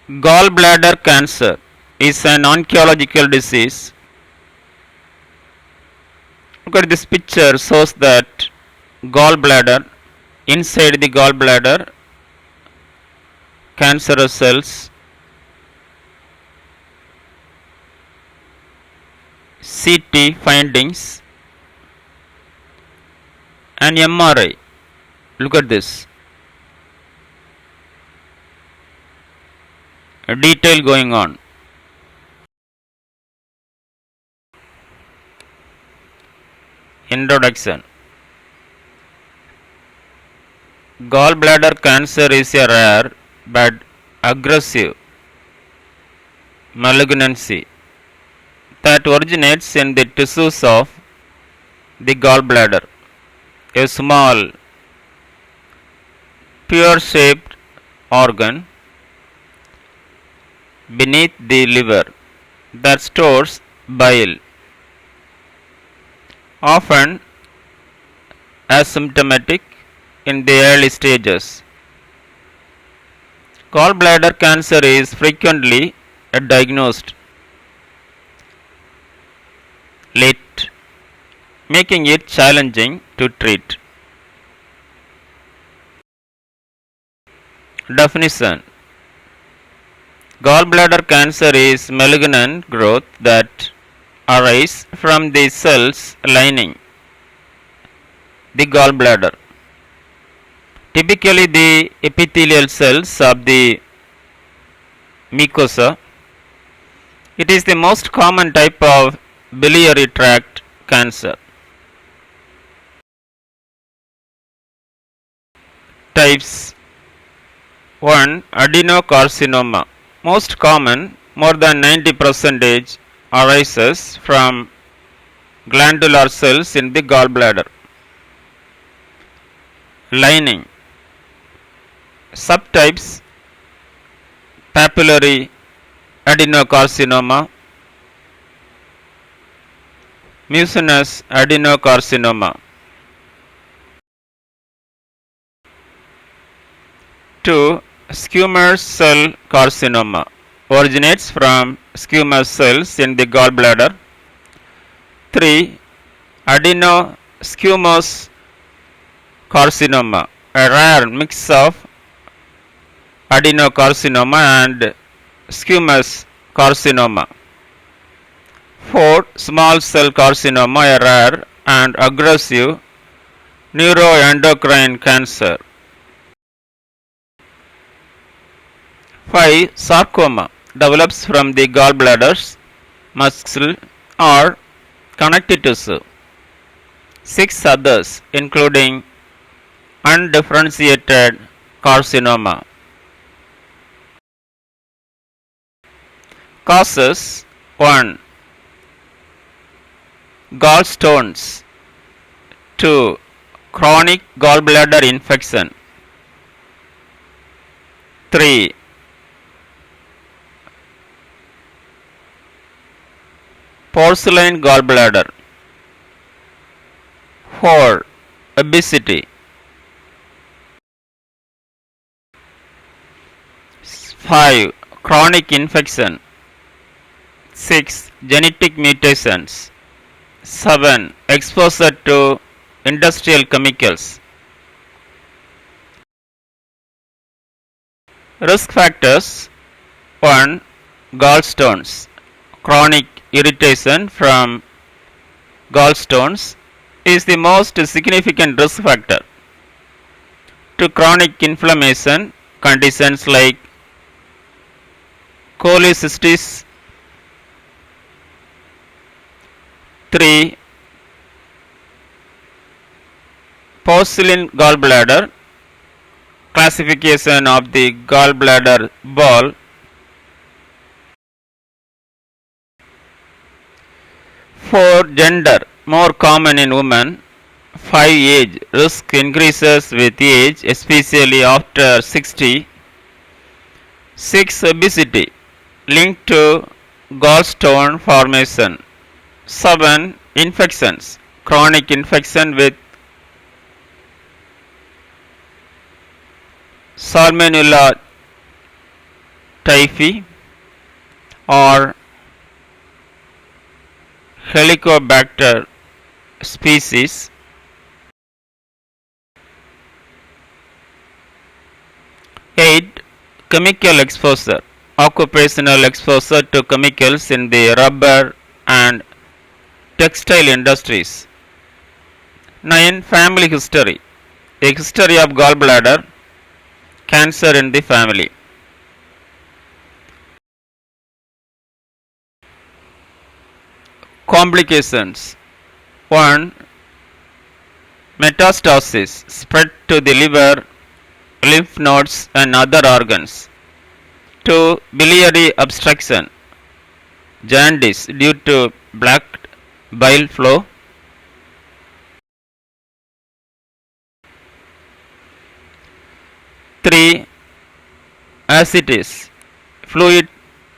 Gallbladder cancer is an oncological disease. Look at this picture, shows that gallbladder, inside the gallbladder, cancerous cells, CT findings, and MRI. Look at this. A detail going on. Introduction. Gallbladder cancer is a rare but aggressive malignancy that originates in the tissues of the gallbladder, a small pear-shaped organ beneath the liver that stores bile, often asymptomatic in the early stages. Gallbladder cancer is frequently diagnosed late, making it challenging to treat. Definition. Gallbladder cancer is malignant growth that arise from the cells lining the gallbladder, typically the epithelial cells of the mucosa. It is the most common type of biliary tract cancer. Types. 1. Adenocarcinoma. Most common, more than 90%, arises from glandular cells in the gallbladder lining. Subtypes: papillary adenocarcinoma, mucinous adenocarcinoma. 2. Squamous cell carcinoma originates from squamous cells in the gallbladder. 3. Adenosquamous carcinoma, a rare mix of adenocarcinoma and squamous carcinoma. 4. Small cell carcinoma, a rare and aggressive neuroendocrine cancer. 5. Sarcoma develops from the gallbladder's muscle or connective tissue. 6 others, including undifferentiated carcinoma. Causes. 1. Gallstones. 2. Chronic gallbladder infection. 3. Porcelain gallbladder. 4. Obesity. 5. Chronic infection. 6. Genetic mutations. 7. Exposure to industrial chemicals. Risk factors. 1. Gallstones. Chronic irritation from gallstones is the most significant risk factor. To chronic inflammation, conditions like cholecysttis. 3. Porcelain gallbladder, classification of the gallbladder ball. 4. Gender, more common in women. 5. Age, risk increases with age, especially after 60. 6. Obesity, linked to gallstone formation. 7. Infections, chronic infection with Salmonella typhi or Helicobacter species. 8. Chemical exposure. Occupational exposure to chemicals in the rubber and textile industries. 9. Family history. A history of gallbladder cancer in the family. Complications. 1. Metastasis spread to the liver, lymph nodes and other organs. 2. Biliary obstruction, jaundice due to black bile flow. 3. Ascites, fluid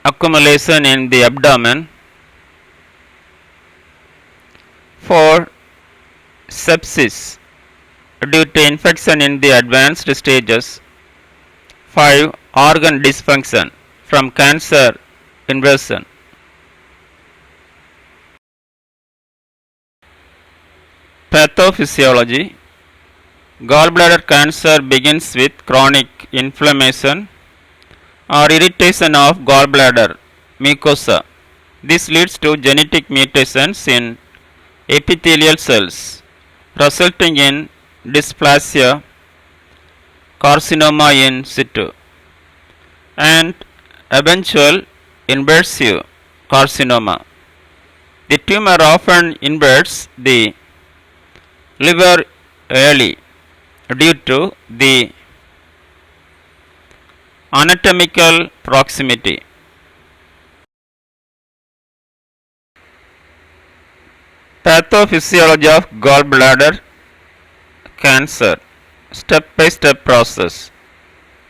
accumulation in the abdomen. 4. Sepsis due to infection in the advanced stages. 5. Organ dysfunction from cancer invasion. Pathophysiology. Gallbladder cancer begins with chronic inflammation or irritation of gallbladder mucosa. This leads to genetic mutations in epithelial cells, resulting in dysplasia, carcinoma in situ, and eventual invasive carcinoma. The tumor often invades the liver early due to the anatomical proximity. Pathophysiology of gallbladder cancer. Step by step process.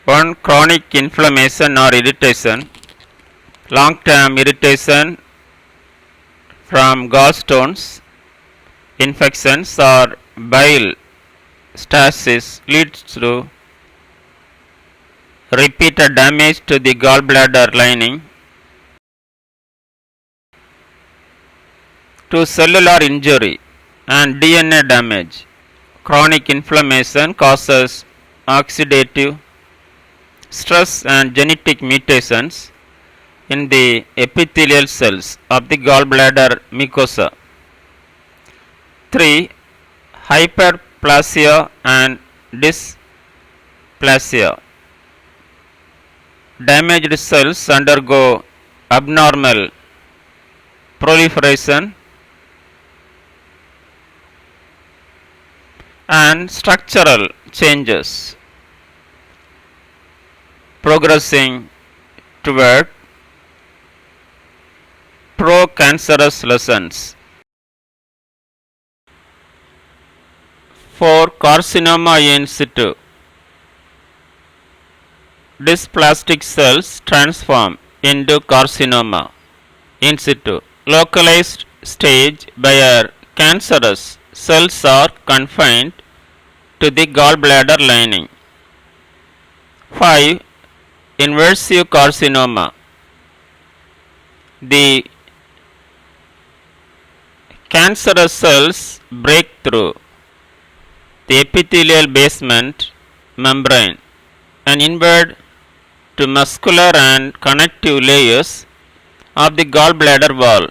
1. Chronic inflammation or irritation. Long term irritation from gallstones, infections or bile stasis leads to repeated damage to the gallbladder lining. 2. Cellular injury and DNA damage. Chronic inflammation causes oxidative stress and genetic mutations in the epithelial cells of the gallbladder mucosa. 3. Hyperplasia and dysplasia. Damaged cells undergo abnormal proliferation and structural changes, progressing toward pro-cancerous lesions. 4. Carcinoma in situ. Dysplastic cells transform into carcinoma in situ. Localized stage where cancerous cells are confined to the gallbladder lining. 5. Invasive carcinoma. The cancerous cells break through the epithelial basement membrane and invade to muscular and connective layers of the gallbladder wall.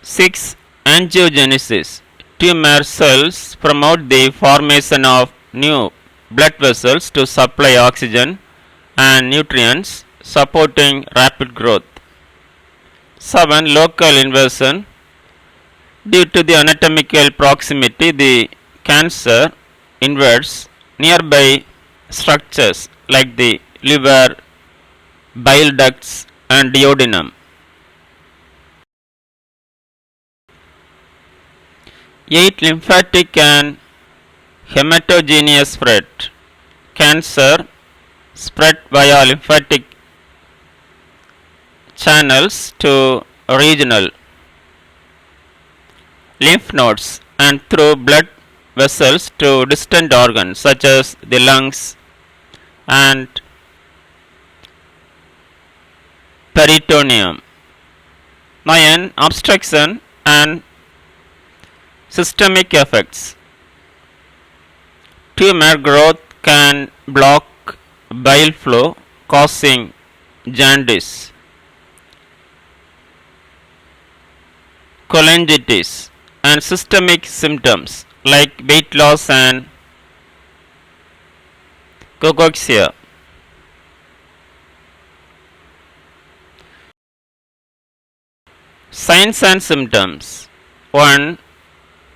6. Angiogenesis. Tumor cells promote the formation of new blood vessels to supply oxygen and nutrients, supporting rapid growth. 7. Local invasion. Due to the anatomical proximity, the cancer invades nearby structures like the liver, bile ducts and duodenum. 8. Lymphatic and hematogenous spread. Cancer spread via lymphatic channels to regional lymph nodes and through blood vessels to distant organs such as the lungs, and peritoneum. 9. Obstruction and systemic effects. Tumor growth can block bile flow, causing jaundice, cholangitis, and systemic symptoms like weight loss and cachexia. Signs and symptoms. 1.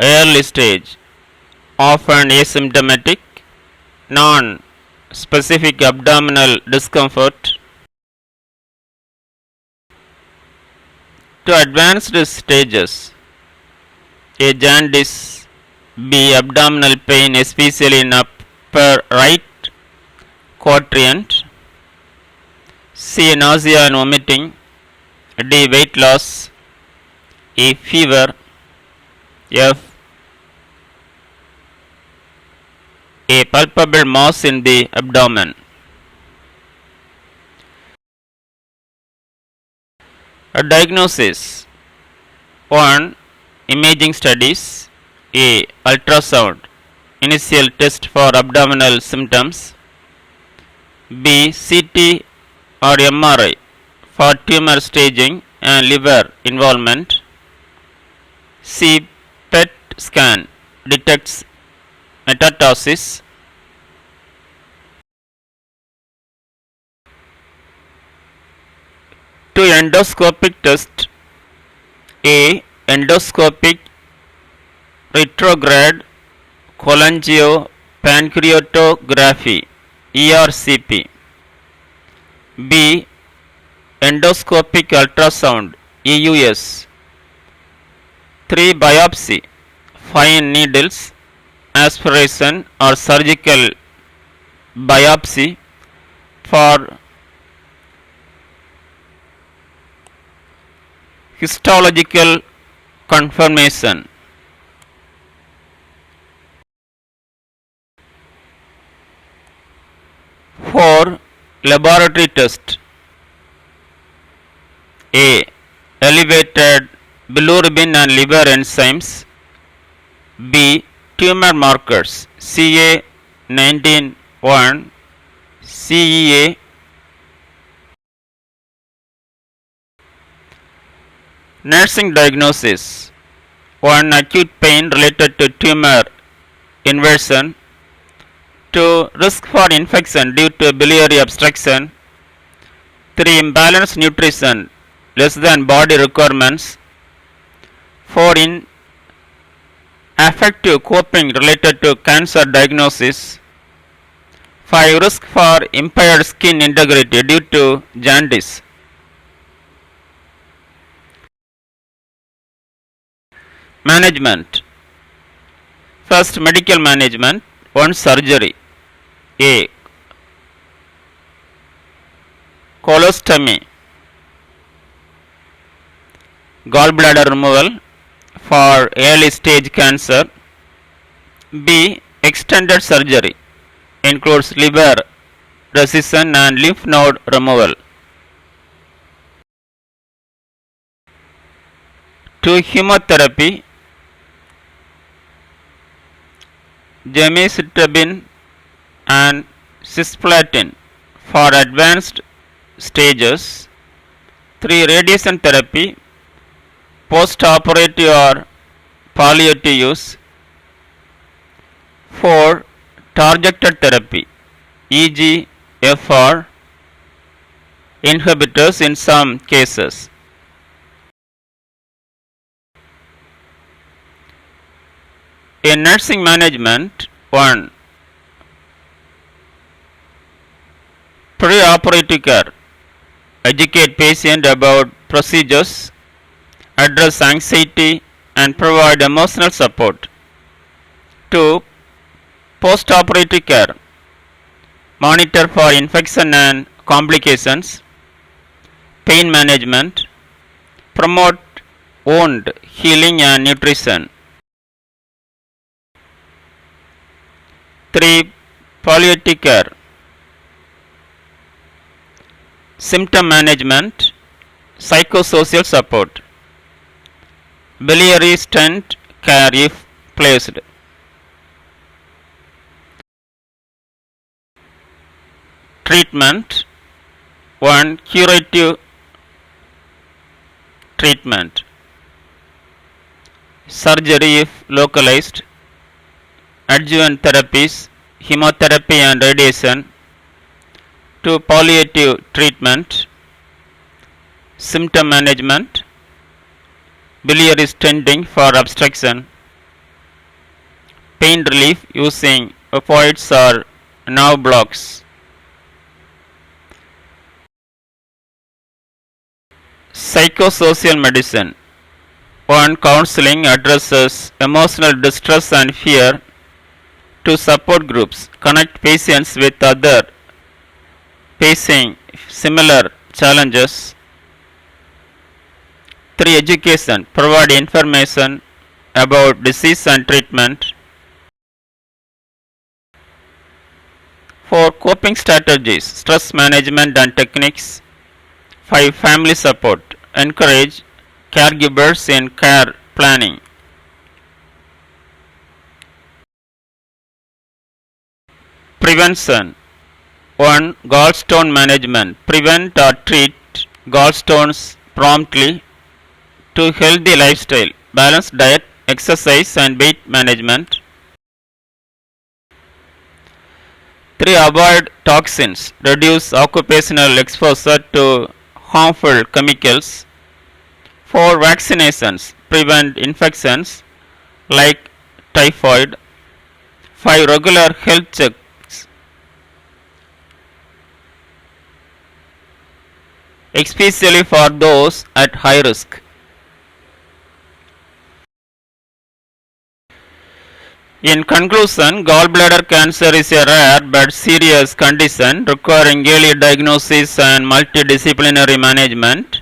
Early stage, often asymptomatic, non-specific abdominal discomfort. To advanced stages, a jaundice, B. Abdominal pain, especially in upper right quadrant, C. Nausea and vomiting, D. Weight loss, E. Fever, F. A palpable mass in the abdomen. A diagnosis. 1. Imaging studies. A. Ultrasound, initial test for abdominal symptoms. B. CT or MRI for tumor staging and liver involvement. C. PET scan detects metastasis. To endoscopic test. A. Endoscopic retrograde cholangiopancreatography ERCP. B. Endoscopic ultrasound EUS. 3. Biopsy, fine needles, aspiration or surgical biopsy for histological confirmation. 4. Laboratory test. A. Elevated bilirubin and liver enzymes. B. Tumor markers CA 19-1, CEA. Nursing diagnosis. 1. Acute pain related to tumor invasion. 2. Risk for infection due to biliary obstruction. 3. Imbalanced nutrition less than body requirements. 4. Affective coping related to cancer diagnosis. 5. Risk for impaired skin integrity due to jaundice. Management. First, medical management. 1. Surgery. A. Colostomy, gallbladder removal for early stage cancer. B. Extended surgery, includes liver resection and lymph node removal. 2. Chemotherapy, gemcitabine and cisplatin for advanced stages. 3. Radiation therapy, post-operative or palliative use. 4. Targeted therapy, EGFR inhibitors in some cases. In nursing management. 1. Pre-operative care, educate patient about procedures, address anxiety and provide emotional support. 2. Post-operative care, monitor for infection and complications, pain management, promote wound healing and nutrition. 3. Palliative care, symptom management, psychosocial support, biliary stent care if placed. Treatment 1. Curative treatment, surgery if localized, adjuvant therapies, chemotherapy and radiation. 2. Palliative treatment, symptom management, biliary stenting for obstruction, pain relief using opioids or nerve blocks. Psychosocial medicine 1. Counseling addresses emotional distress and fear. 2. Support groups connect patients with others facing similar challenges. 3. Education provide information about disease and treatment. 4. Coping strategies, stress management and techniques. 5. Family support encourage caregivers in care planning. Prevention 1. Gallstone management prevent or treat gallstones promptly. 2. Healthy lifestyle balanced diet, exercise and weight management. 3. Avoid toxins reduce occupational exposure to harmful chemicals. 4. Vaccinations prevent infections like typhoid. 5. Regular health checks, especially for those at high risk. In conclusion, gallbladder cancer is a rare but serious condition requiring early diagnosis and multidisciplinary management.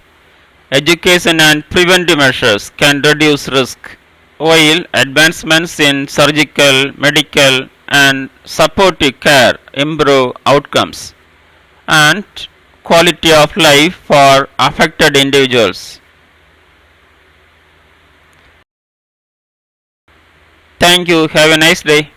Education and preventive measures can reduce risk, while advancements in surgical, medical, and supportive care improve outcomes and quality of life for affected individuals. Thank you. Have a nice day.